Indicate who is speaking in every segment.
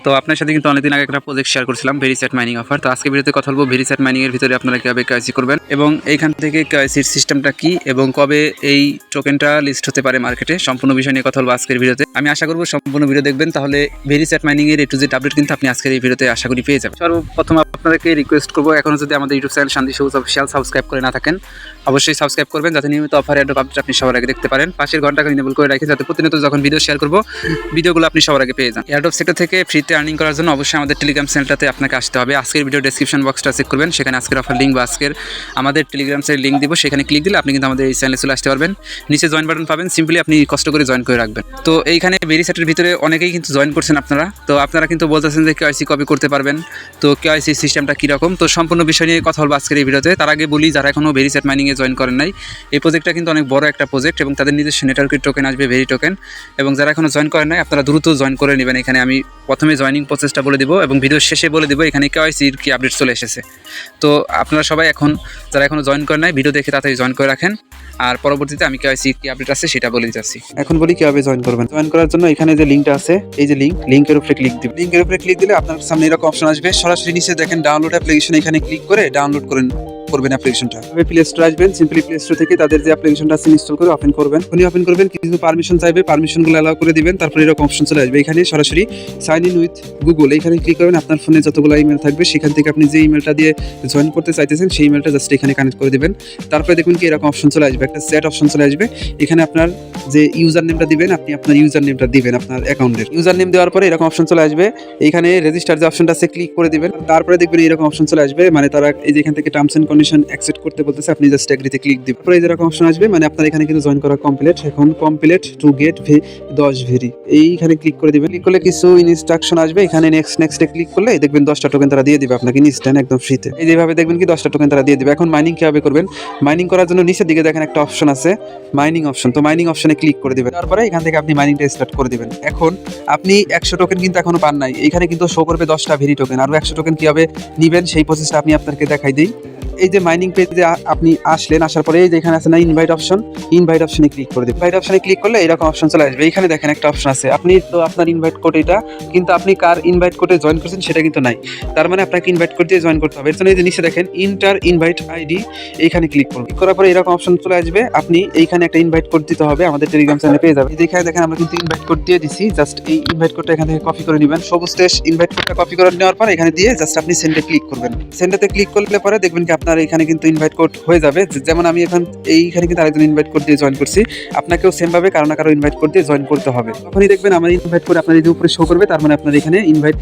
Speaker 1: তো আপনার সাথে কিন্তু অনেকদিন আগে একটা প্রজেক্ট শেয়ার করছিলাম ভেরিস্যাট মাইনিং অফার। তো আজকে ভিডিওতে কথা বলবো ভেরিস্যাট মাইনিং এর ভিতরে আপনারা কিভাবে কেওয়াইসি করবেন এবং এইখান থেকে কেওয়াইসির সিস্টেমটা কি এবং কবে এই টোকেনটা লিস্ট হতে পারে মার্কেটে, সম্পূর্ণ বিষয় নিয়ে কথা বলবো আজকের ভিডিওতে। আমি আশা করবো সম্পূর্ণ ভিডিও দেখবেন, তাহলে ভেরিস্যাট মাইনিং এর A to Z আপডেট কিন্তু আপনি আজকের এই ভিডিওতে আশা করি পেয়ে যাবেন। সর্বপ্রথম আপনাদেরকে রিকোয়েস্ট করবো, এখনো যদি আমাদের ইউটিউব চ্যানেল শান্তি সবুজ অফিসিয়াল সাবস্ক্রাইব করে না থাকেন অবশ্যই সাবস্ক্রাইব করবেন, যাতে নিয়মিত অফার অ্যাড আপডেট আপনি সবার আগে দেখতে পারেন। পাশের ঘন্টাকে ইনেবল করে রাখেন যাতে প্রতিনিয়ত যখন ভিডিও শেয়ার করবো ভিডিওগুলো আপনি সবার আগে পেয়ে যান। এয়ারড্রপ সেক্টর থেকে ফ্রিতে আর্নিং করার জন্য অবশ্যই আমাদের টেলিগ্রাম চ্যানেলটাতে আপনাকে আসতে হবে। আজকের ভিডিও ডেসক্রিপশন বক্সটা চেক করবেন, সেখানে আজকের অফার লিঙ্ক বা আজকের আমাদের টেলিগ্রাম চ্যানেল লিঙ্ক দিব, সেখানে ক্লিক দিলে আপনি কিন্তু আমাদের এই চ্যানেলে চলে আসতে পারবেন। নিচে জয়েন বাটন পাবেন, সিম্পলি আপনি কষ্ট করে জয়েন করে রাখবেন। তো এইখানে ভেরিস্যাটের ভিতরে অনেকেই কিন্তু জয়েন করছেন তো আপনারা কিন্তু বলতেছেন যে কেওয়াইসি কবে করতে পারবেন, তো কেওয়াইসি সিস্টেমটা কীরকম, তো সম্পূর্ণ বিষয় নিয়ে কথা বলবো আজকের এই ভিডিওতে। তার আগে বলি, যারা এখনও ভেরিস্যাট মাইনিংয়ে জয়েন করেন নাই, এই প্রজেক্টটা কিন্তু অনেক বড় একটা প্রজেক্ট এবং তাদের নিজস্ব নেটওয়ার্কের টোকেন আসবে ভেরি টোকেন, এবং যারা এখনও জয়েন করেন নাই আপনারা দ্রুত জয়েন করে নেবেন। এখানে আমি প্রথমে জয়েনিং প্রসেসটা বলে দিব এবং ভিডিওর শেষে বলে দিব এখানে কেওয়াইসির কি আপডেট চলে এসেছে। তো আপনারা সবাই যারা এখনও জয়েন করেন নাই ভিডিও দেখে তাড়াতাড়ি জয়েন করে রাখেন, আর পরবর্তীতে আমি কেওয়াইসি কি আপডেট আছে সেটা বলে যাচ্ছি। এখন বলি কীভাবে জয়েন করবেন। জয়েন করার জন্য এখানে যে লিঙ্কটা আছে, এই যে লিঙ্কের উপরে ক্লিক দিবেন। লিঙ্কের উপরে ক্লিক দিলে আপনার সামনে এরকম অপশন আসবে, সরাসরি নিচে দেখেন ডাউনলোড অ্যাপ্লিকেশন, এখানে ক্লিক করে ডাউনলোড করবেন অ্যাপ্লিকেশনটা। প্লে স্টোর আসবেন, সিম্পলি প্লে স্টোর থেকে তাদের যে অ্যাপ্লিকেশনটা আছে ইনস্টল করে ওপেন করবেন। কিছু পারমিশন চাইবে, পারমিশনগুলো অ্যালাউ করে দিবেন। তারপরে এরকম অপশন চলে আসবে, এখানে সরাসরি সাইন ইন উইথ গুগল, এখানে ক্লিক করবেন। আপনার ফোনে যতগুলো ইমেল থাকবে সেখান থেকে আপনি যে ইমেলটা দিয়ে জয়েন করতে চাইতেছেন সেই ইমেলটা জাস্ট এখানে কানেক্ট করে দিবেন। তারপরে দেখুন কি এরকম অপশন চলে আসবে, একটা চ্যাট অপশন চলে আসবে। এখানে আপনার যে ইউজার নেমটা দিবেন, আপনি আপনার ইউজার নেমটা দিবেন আপনার অ্যাকাউন্টের। ইউজার নেম দেওয়ার পরে এরকম অপশন চলে আসবে, এখানে রেজিস্টার যে অপশনটা আছে ক্লিক করে দিবেন। তারপরে দেখবেন এরকম অপশন চলে আসবে, মানে তারা এই যে এখান থেকে টার্মস এন্ড কন্ডিশন অ্যাকসেপ্ট করতে বলতেছে, আপনি জাস্ট এগ্রিতে ক্লিক দিবেন। তারপরে এরকম অপশন আসবে, মানে আপনার এখানে কিন্তু জয়েন করা কমপ্লিট। এখন কমপ্লিট টু গেট 10 ভেরি, এইখানে ক্লিক করে দিবেন। ক্লিক করলে কিছু ইনস্ট্রাকশন আসবে, এখানে নেক্সটে ক্লিক করলে দেখবেন 10টা টোকেন তারা দিয়ে দিবে আপনাকে ইনস্ট্যান্ট একদম ফ্রিতে। এই যেভাবে দেখবেন কি 10টা টোকেন তারা দিয়ে দিবে। এখন মাইনিং কিভাবে করবেন। মাইনিং করার জন্য নিচের দিকে দেখেন একটা অপশন আছে মাইনিং অপশন, তো মাইনিং অপশনে ক্লিক করে দিবেন। তারপরে এখান থেকে আপনি মাইনিংটা স্টার্ট করে দিবেন। এখন আপনি 100 টোকেন কিন্তু এখনো পান নাই, এখানে কিন্তু শো করবে 10টা ভেরি টোকেন। আর 100 টোকেন কিভাবে নেবেন সেই প্রসেসটা আমি আপনাকে দেখাই দিই। এই যে মাইনিং পেজে আপনি আসার পরে এই যে এখানে আছে না ইনভাইট অপশনে ক্লিক করে দিন। ইনভাইট অপশনে ক্লিক করলে এরকম অপশন চলে আসবে, এখানে দেখেন একটা অপশন আছে, আপনি তো আপনার ইনভাইট কোড এটা, কিন্তু আপনি কার ইনভাইট কোডে জয়েন করছেন সেটা কিন্তু নাই, তার মানে আপনাকে ইনভাইট কোড দিয়ে জয়েন করতে হবে। এর জন্য এই যে নিচে দেখেন ইন্টার ইনভাইট আইডি, এইখানে ক্লিক করুন। ক্লিক করার পরে এরকম অপশন চলে আসবে, আপনি এইখানে একটা ইনভাইট কোড দিতে হবে, আমাদের টেলিগ্রাম চ্যানেলে পেয়ে যাবেন। এখানে দেখেন আমরা কিন্তু ইনভাইট কোড দিয়ে দিছি, জাস্ট এই ইনভাইট কোডটা এখান থেকে কপি করে নেবেন। সবুজ টেস্ট ইনভাইট কোডটা কপি করে নেওয়ার পর এখানে দিয়ে জাস্ট আপনি সেন্ডে ক্লিক করবেন। সেন্ডেতে ক্লিক করলে পরে দেখবেন কি আপনার এখানে কিন্তু ইনভাইট কোড হয়ে যাবে। যেমন আমি এখন এইখানে কিন্তু আরেকজন ইনভাইট কোড দিয়ে জয়েন করছি, আপনাকেও সেম ভাবে কারো না কারো ইনভাইট কোড দিয়ে জয়েন করতে হবে। তখনই দেখবেন আমার ইনভাইট কোড আপনার এই উপরে শো করবে, তার মানে আপনার এখানে ইনভাইট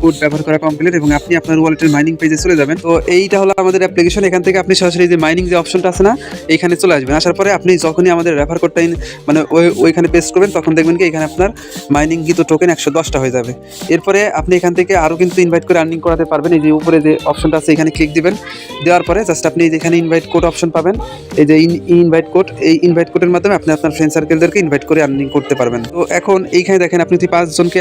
Speaker 1: কোড ব্যবহার করা কমপ্লিট এবং আপনি আপনার ওয়ালেটের মাইনিং পেজে চলে যাবেন। তো এইটা হলো আমাদের অ্যাপ্লিকেশন, এখান থেকে আপনি সরাসরি যে মাইনিং যে অপশনটা আছে না এইখানে চলে আসবেন। আসার পরে আপনি যখনই আমাদের রেফার কোডটা মানে ওইখানে পেস্ট করবেন তখন দেখবেন কি এখানে আপনার মাইনিং কিন্তু টোকেন 110টা হয়ে যাবে। এরপরে আপনি এখান থেকে আরও কিন্তু ইনভাইট করে আর্নিং করাতে পারবেন। এই যে উপরে যে অপশনটা আছে এখানে ক্লিক দিবেন, দেওয়ার পরে জাস্ট আপনি এখানে ইনভাইট কোড অপশন পাবেন, এই যে ইনভাইট কোড, এই ইনভাইট কোডের মাধ্যমে আপনি আপনার ফ্রেন্ড সার্কেলদেরকে ইনভাইট করে আর্নিং করতে পারবেন। তো এখন এইখানে দেখেন আপনি যদি 5 জনকে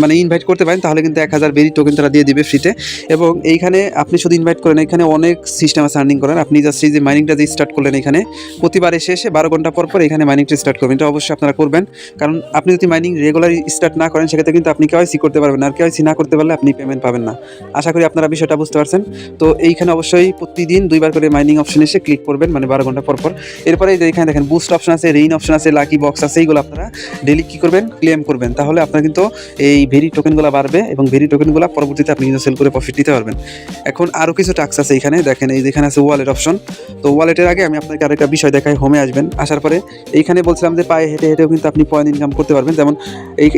Speaker 1: মানে ইনভাইট করতে পারেন তাহলে কিন্তু 1000 ভেরি টোকেন তারা দিয়ে দিবে ফ্রিতে। এবং এইখানে আপনি শুধু ইনভাইট করেন, এখানে অনেক সিস্টেম আছে আর্নিং করার। আপনি জাস্ট এই যে মাইনিংটা যে স্টার্ট করলেন, এখানে প্রতিবার এসে 12 ঘন্টা পর এখানে মাইনিংটা স্টার্ট করবেন। এটা অবশ্যই আপনারা করবেন, কারণ আপনি যদি মাইনিং রেগুলার স্টার্ট না করেন সেক্ষেত্রে কিন্তু আপনি কেওয়াইসি করতে পারবেন না, আর কেওয়াইসি না করতে পারলে আপনি পেমেন্ট পাবেন না। আশা করি আপনারা বিষয়টা বুঝতে পারছেন। তো এইখানে অবশ্যই প্রতিদিন 2বার করে মাইনিং অপশন এসে ক্লিক করবেন, মানে 12 ঘন্টা পর। এরপরে এই যে এখানে দেখেন বুস্ট অপশন আছে, রেইন অপশন আছে, লাকি বক্স আছে, এইগুলো আপনারা ডেলি কী করবেন ক্লেম করবেন, তাহলে আপনার কিন্তু এই ভেরি টোকেনগুলো বাড়বে এবং ভেরি টোকেনগুলো পরবর্তীতে আপনি কিন্তু সেল করে প্রফিট নিতে পারবেন। এখন আরও কিছু টাস্ক আছে এখানে দেখেন, এই যেখানে আছে ওয়ালেট অপশন। তো ওয়ালেটের আগে আমি আপনাকে আরেকটা বিষয় দেখাই। হোমে আসবেন, আসার পরে এইখানে বলছিলাম যে পায়ে হেঁটেও কিন্তু আপনি পয়েন্ট ইনকাম করতে পারবেন। যেমন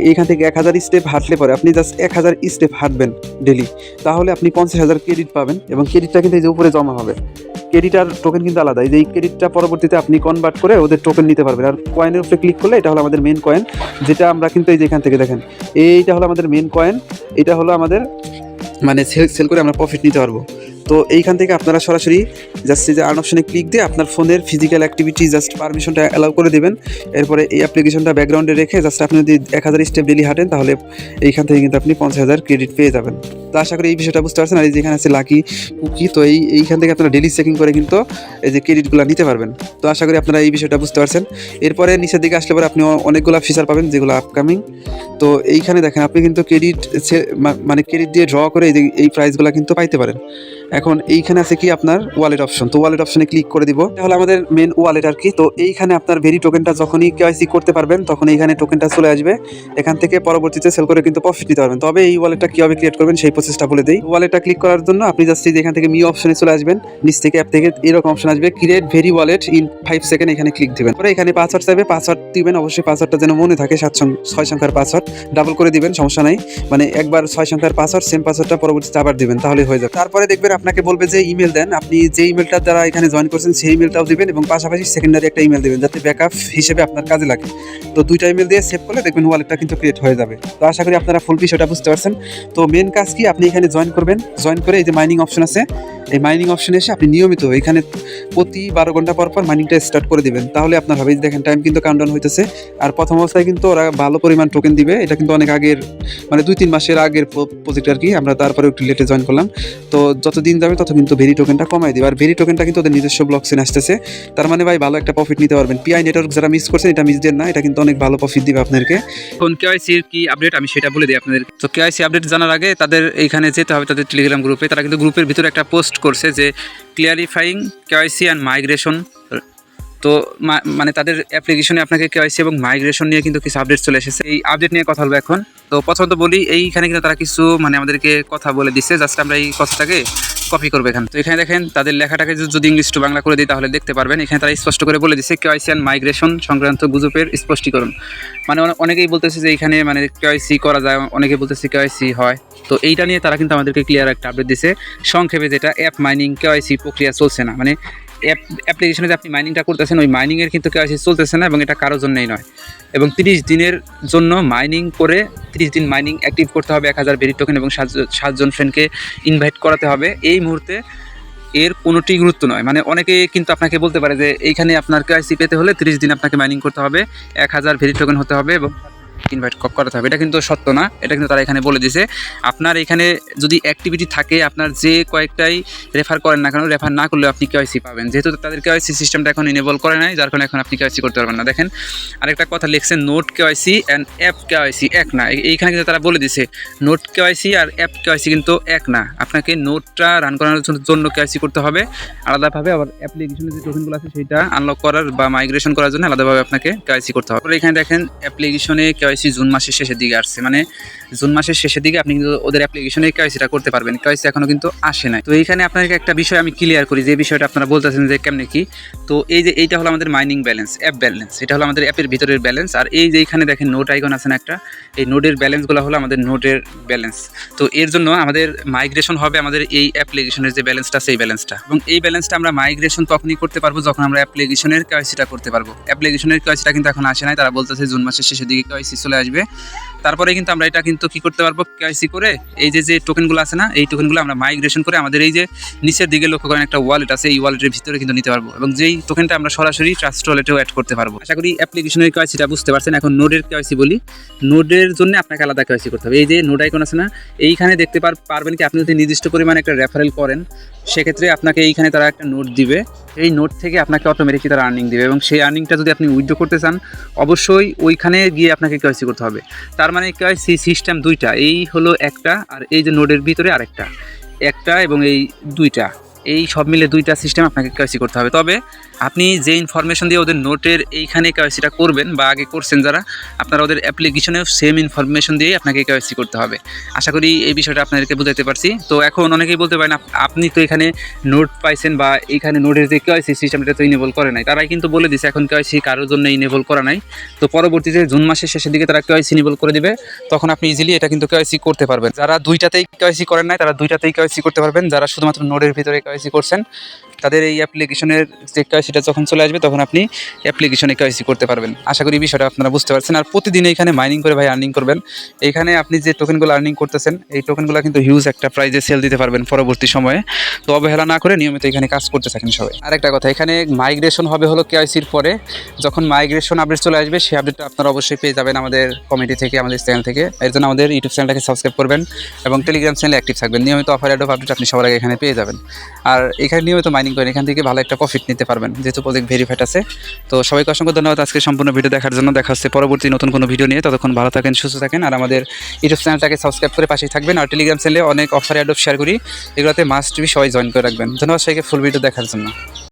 Speaker 1: এইখান থেকে 1000 স্টেপ হাঁটলে পরে আপনি জাস্ট 1000 স্টেপ হাঁটবেন ডেলি, তাহলে আপনি 50,000 ক্রেডিট পাবেন এবং ক্রেডিটটা কিন্তু এই যে উপরে জমা হবে। ক্রেডিট আর টোকেন কিন্তু আলাদা, এই যে এই ক্রেডিটটা পরবর্তীতে আপনি কনভার্ট করে ওদের টোকেন নিতে পারবেন। আর কয়েনের উপরে ক্লিক করলে এটা হলো আমাদের মেন কয়েন, যেটা আমরা কিন্তু এই যে এখান থেকে দেখেন এইটা হলো আমাদের মেন কয়েন, এটা হলো আমাদের মানে সেল করে আমরা প্রফিট নিতে পারবো। তো এইখান থেকে আপনারা সরাসরি জাস্ট এই যে আর্ন অপশনে ক্লিক দিয়ে আপনার ফোনের ফিজিক্যাল অ্যাক্টিভিটি জাস্ট পারমিশনটা অ্যালাউ করে দেবেন। এরপরে এই অ্যাপ্লিকেশনটা ব্যাকগ্রাউন্ডে রেখে জাস্ট আপনি যদি 1000 স্টেপ ডেলি হাঁটেন তাহলে এইখান থেকে কিন্তু আপনি 50,000 ক্রেডিট পেয়ে যাবেন। তো আশা করি এই বিষয়টা বুঝতে পারছেন। আর এই যেখানে আছে লাকি কুকি, তো এইখান থেকে আপনারা ডেলি চেকিং করে কিন্তু এই যে ক্রেডিটগুলো নিতে পারবেন। তো আশা করি আপনারা এই বিষয়টা বুঝতে পারছেন। এরপরে নিচের দিকে আসলে পরে আপনি অনেকগুলো ফিচার পাবেন যেগুলো আপকামিং। তো এইখানে দেখেন আপনি কিন্তু ক্রেডিট মানে ক্রেডিট দিয়ে ড্র করে এই প্রাইসগুলো কিন্তু পাইতে পারেন। এখন এইখানে আছে কি আপনার ওয়ালেট অপশন, তো ওয়ালেট অপশনে ক্লিক করে দিব, তাহলে আমাদের মেন ওয়ালেট আর কি। তো এইখানে আপনার ভেরি টোকেনটা যখনই কেওয়াইসি করতে পারবেন তখন এইখানে টোকেনটা চলে আসবে, এখান থেকে পরবর্তীতে সেল করে কিন্তু প্রফিট নিতে পারবেন। তবে এই ওয়ালেটটা কীভাবে ক্রিয়েট করবেন সেই প্রসেসটা বলে দেই। ওয়ালেটটা ক্লিক করার জন্য আপনি জাস্ট এখান থেকে মি অপশনে চলে আসবেন, নিচ থেকে অ্যাপ থেকে এরকম অপশন আসবে create very wallet in 5 second, এখানে ক্লিক দিবেন। পরে এখানে পাসওয়ার্ড চাইবে, পাসওয়ার্ড দিবেন, অবশ্যই পাসওয়ার্ডটা যেন মনে থাকে 6 সংখ্যার পাসওয়ার্ড, ডাবল করে দিবেন, সমস্যা নাই, মানে একবার 6 সংখ্যার পাসওয়ার্ড সেম পাসওয়ার্ডটা পরবর্তীতে আবার দিবেন, তাহলে হয়ে যাবে। তারপরে দেখবেন আপনাকে বলবে যে ইমেল দেন, আপনি যে ইমেলটা দ্বারা এখানে জয়েন করছেন সেই ইমেলটাও দিবেন এবং পাশাপাশি সেকেন্ডারি একটা ইমেল দিবেন যাতে ব্যাকআপ হিসেবে আপনার কাজে লাগে। তো দুইটা ইমেল দিয়ে সেভ করলে দেখবেন ওয়ালেটটা কিন্তু ক্রিয়েট হয়ে যাবে। তো আশা করি আপনারা ফুল বিষয়টা বুঝতে পারছেন। তো মেন কাজ কি, আপনি এখানে জয়েন করবেন, জয়েন করে এই যে মাইনিং অপশন আছে, এই মাইনিং অপশনে এসে আপনি নিয়মিত এখানে প্রতি 12 ঘন্টা পর পর মাইনিংটা স্টার্ট করে দিবেন, তাহলে আপনার হবে। দেখেন টাইম কিন্তু কাউন্টডাউন হইতেছে। আর প্রথম অবস্থায় কিন্তু ওরা ভালো পরিমাণ টোকেন দিবে, এটা কিন্তু অনেক আগের মানে 2-3 মাসের আগের প্রজেক্ট আর কি, আমরা তারপরে একটু লেটে জয়েন করলাম। তো যত দিন যাবে তত কিন্তু ভেরি টোকেনটা কমাই দিবে, আর ভেরি টোকেনটা কিন্তু ওদের নিজস্ব ব্লক চেনে আসতেছে, তার মানে ভাই ভালো একটা প্রফিট নিতে পারবেন। পিআই নেটওয়ার্ক যারা মিস করছেন এটা মিস দেন না, এটা কিন্তু অনেক ভালো প্রফিট দিবে আপনাদেরকে। এখন কেওয়াইসির কি আপডেট আমি সেটা বলে দিই আপনাদের। তো কেওয়াইসি আপডেট জানার আগে তাদের এইখানে যেতে হবে তাদের টেলিগ্রাম গ্রুপে, তারা কিন্তু গ্রুপের ভিতরে একটা পোস্ট করছে যে ক্লিয়ারিফাইং কেওয়াইসি অ্যান্ড মাইগ্রেশন। তো মানে তাদের অ্যাপ্লিকেশনে আপনাকে কেওয়াইসি এবং মাইগ্রেশন নিয়ে কিন্তু কিছু আপডেট চলে এসেছে, এই আপডেট নিয়ে কথা বলবো এখন। তো প্রথমত বলি এইখানে কিন্তু তারা কিছু মানে আমাদেরকে কথা বলে দিচ্ছে, জাস্ট আমরা এই কথাটাকে কপি করবো এখানে। তো এখানে দেখেন তাদের লেখাটাকে যদি ইংলিশ টু বাংলা করে দিই তাহলে দেখতে পারবেন, এখানে তারা স্পষ্ট করে বলে দিচ্ছে কেওয়াইসি অ্যান্ড মাইগ্রেশন সংক্রান্ত গুজবের স্পষ্টীকরণ। মানে অনেকেই বলতেছে যে এইখানে মানে কেওয়াইসি করা যায়, অনেকে বলতেছে কেওয়াইসি হয়। তো এইটা নিয়ে তারা কিন্তু আমাদেরকে ক্লিয়ার একটা আপডেট দিচ্ছে সংক্ষেপে, যেটা অ্যাপ মাইনিং কেওয়াইসি প্রক্রিয়া চলছে না, মানে অ্যাপ্লিকেশনে যে আপনি মাইনিংটা করতেছেন ওই মাইনিংয়ের কিন্তু কেওয়াইসি চলতেছে না এবং এটা কারোর জন্যই নয়। এবং 30 দিনের জন্য মাইনিং করে 30 দিন মাইনিং অ্যাক্টিভ করতে হবে, 1000 ভেরি টোকেন এবং 7 জন ফ্রেন্ডকে ইনভাইট করাতে হবে। এই মুহূর্তে এর কোনোটি গুরুত্ব নয়। মানে অনেকে কিন্তু আপনাকে বলতে পারে যে এইখানে আপনার কেওয়াইসি পেতে হলে 30 দিন আপনাকে মাইনিং করতে হবে, 1000 ভেরি টোকেন হতে হবে এবং ইনভাইট করাতে হবে। এটা কিন্তু সত্য না, এটা কিন্তু তারা এখানে বলে দিয়েছে। আপনার এখানে যদি অ্যাক্টিভিটি থাকে, আপনার যে কয়েকটাই রেফার করেন না কেন, রেফার না করলে আপনি কেওয়াইসি পাবেন, যেহেতু তাদের কেওয়াইসি সিস্টেমটা এখন ইনেবল করে নাই, যার কারণে এখন আপনি কেওয়াইসি করতে পারবেন না। দেখেন আরেকটা কথা লিখছে, note KYC and app KYC এক না। এইখানে কিন্তু তারা বলে দিয়েছে নোট কেওয়াইসি আর অ্যাপ কেওয়াইসি কিন্তু এক না। আপনাকে নোটটা রান করানোর জন্য কেওয়াইসি করতে হবে আলাদাভাবে, আবার অ্যাপ্লিকেশনের যে টোকেনগুলো আছে সেইটা আনলক করার বা মাইগ্রেশন করার জন্য আলাদাভাবে আপনাকে কেওয়াইসি করতে হবে। এখানে দেখেন অ্যাপ্লিকেশনে কেওয়াইসি জুন মাসের শেষের দিকে আসছে, মানে জুন মাসের শেষের দিকে আপনি কিন্তু ওদের অ্যাপ্লিকেশনে কেওয়াইসিটা করতে পারবেন। কেওয়াইসি এখনও কিন্তু আসে নাই। তো এইখানে আপনাকে একটা বিষয় আমি ক্লিয়ার করি, যে বিষয়টা আপনারা বলতেছেন যে কেমনে কি। তো এই যে এইটা হলো আমাদের মাইনিং ব্যালেন্স, অ্যাপ ব্যালেন্স, এটা হলো আমাদের অ্যাপের ভিতরের ব্যালেন্স। আর এই যে এইখানে দেখেন নোট আইকন আছে না একটা, এই নোটের ব্যালেন্সগুলো হলো আমাদের নোটের ব্যালেন্স। তো এর জন্য আমাদের মাইগ্রেশন হবে আমাদের এই অ্যাপ্লিকেশনের যে ব্যালেন্সটা, সেই ব্যালেন্সটা, এবং এই ব্যালেন্সটা আমরা মাইগ্রেশন তখনই করতে পারবো যখন আমরা অ্যাপ্লিকেশনের কেওয়াইসিটা করতে পারবো। অ্যাপ্লিকেশনের কেওয়াইসিটা কিন্তু এখন আসে নাই, তারা বলতেছে জুন মাসের শেষের দিকে কেওয়াইসি চলে আসবে। তারপরে কিন্তু আমরা এটা কিন্তু কি করতে পারবো, কেওয়াইসি করে এই যে টোকেনগুলো আছে না, এই টোকেনগুলো আমরা মাইগ্রেশন করে আমাদের এই যে নিচের দিকে লক্ষ্য করেন একটা ওয়ালেট আছে, এই ওয়ালেটের ভিতরে কিন্তু নিতে পারবো এবং যেই টোকেনটা আমরা সরাসরি ট্রাস্ট ওয়ালেটেও অ্যাড করতে পারবো। আশা করি অ্যাপ্লিকেশনের কেওয়াইসিটা বুঝতে পারছেন। এখন নোডের কেওয়াইসি বলি, নোডের জন্য আপনাকে আলাদা কেওয়াইসি করতে হবে। এই যে নোড আইকন আছে না, এইখানে দেখতে পারবেন কি, আপনি যদি নির্দিষ্ট পরিমাণে একটা রেফারেল করেন সেক্ষেত্রে আপনাকে এইখানে তারা একটা নোট দিবে, এই নোট থেকে আপনাকে অটোমেটিকলি তারা আর্নিং দিবে এবং সেই আর্নিংটা যদি আপনি উইথড্র করতে চান অবশ্যই ওইখানে গিয়ে আপনাকে কেওয়াইসি করতে হবে। তার মানে কেওয়াইসি সিস্টেম দুইটা, এই হলো একটা আর এই যে নোডের ভিতরে আরেকটা, একটা এবং এই দুইটা, এই সব মিলে দুইটা সিস্টেম আপনাকে কেওয়াইসি করতে হবে। তবে আপনি যে ইনফরমেশন দিয়ে ওদের নোটের এইখানে কেওয়াইসিটা করবেন বা আগে করছেন যারা, আপনারা ওদের অ্যাপ্লিকেশনেও সেম ইনফরমেশন দিয়ে আপনাকে কেওয়াইসি করতে হবে। আশা করি এই বিষয়টা আপনাদেরকে বুঝাতে পারছি। তো এখন অনেকেই বলতে পারেন আপনি তো এখানে নোট পাইছেন বা এইখানে নোটের যে কেওয়াইসি সিস্টেমটা তো ইনেবল করে নাই, তারাই কিন্তু বলে দিছে এখন কেওয়াইসি কারোর জন্য ইনেবল করা নাই। তো পরবর্তীতে জুন মাসের শেষের দিকে তারা কেওয়াইসি ইনেবল করে দিবে, তখন আপনি ইজিলি এটা কিন্তু কেওয়াইসি করতে পারবেন। যারা দুইটাতেই কেওয়াইসি করেন নাই তারা দুইটাতেই কেওয়াইসি করতে পারবেন, যারা শুধুমাত্র নোটের ভিতরে কেওয়াইসি করছেন তাদের এই অ্যাপ্লিকেশনের যে কেওয়াইসিটা যখন চলে আসবে তখন আপনি অ্যাপ্লিকেশনে কেওয়াইসি করতে পারবেন। আশা করি বিষয়টা আপনারা বুঝতে পারছেন। আর প্রতিদিন এখানে মাইনিং করে ভাই আর্নিং করবেন। এইখানে আপনি যে টোকেনগুলো আর্নিং করতেছেন এই টোকেনগুলো কিন্তু হিউজ একটা প্রাইজে সেল দিতে পারবেন পরবর্তী সময়ে। তো অবহেলা না করে নিয়মিত এখানে কাজ করতে থাকেন সবাই। আরেকটা কথা, এখানে মাইগ্রেশন হবে হলো কেওয়াইসির পরে, যখন মাইগ্রেশন আপডেট চলে আসবে সেই আপডেটটা আপনারা অবশ্যই পেয়ে যাবেন আমাদের কমিটি থেকে, আমাদের চ্যানেল থেকে। এর জন্য আমাদের ইউটিউব চ্যানেলটাকে সাবস্ক্রাইব করবেন এবং টেলিগ্রাম চ্যানেলে অ্যাক্টিভ থাকবেন। নিয়মিত অফার অ্যাড আপডেট আপনি সবার আগে এখানে পেয়ে যাবেন। আর এখানে নিয়মিত মাইনিং করেন, এখান থেকে ভালো একটা প্রফিট নিতে পারবেন যেহেতু প্রজেক্ট ভেরিফাইড আছে। তো সবাইকে অসংখ্য ধন্যবাদ আজকে সম্পূর্ণ ভিডিও দেখার জন্য। দেখা হচ্ছে পরবর্তী নতুন কোনো ভিডিও নিয়ে। ততক্ষণ ভালো থাকেন, সুস্থ থাকেন, আর আমাদের ইউটিউব চ্যানেলটাকে সাবস্ক্রাইব করে পাশেই থাকবেন। আর টেলিগ্রাম চ্যানেলে অনেক অফার অ্যাড শেয়ার করি, এগুলোতে মাস্ট বি সবাই জয়েন করে রাখবেন। ধন্যবাদ সবাইকে ফুল ভিডিও দেখার জন্য।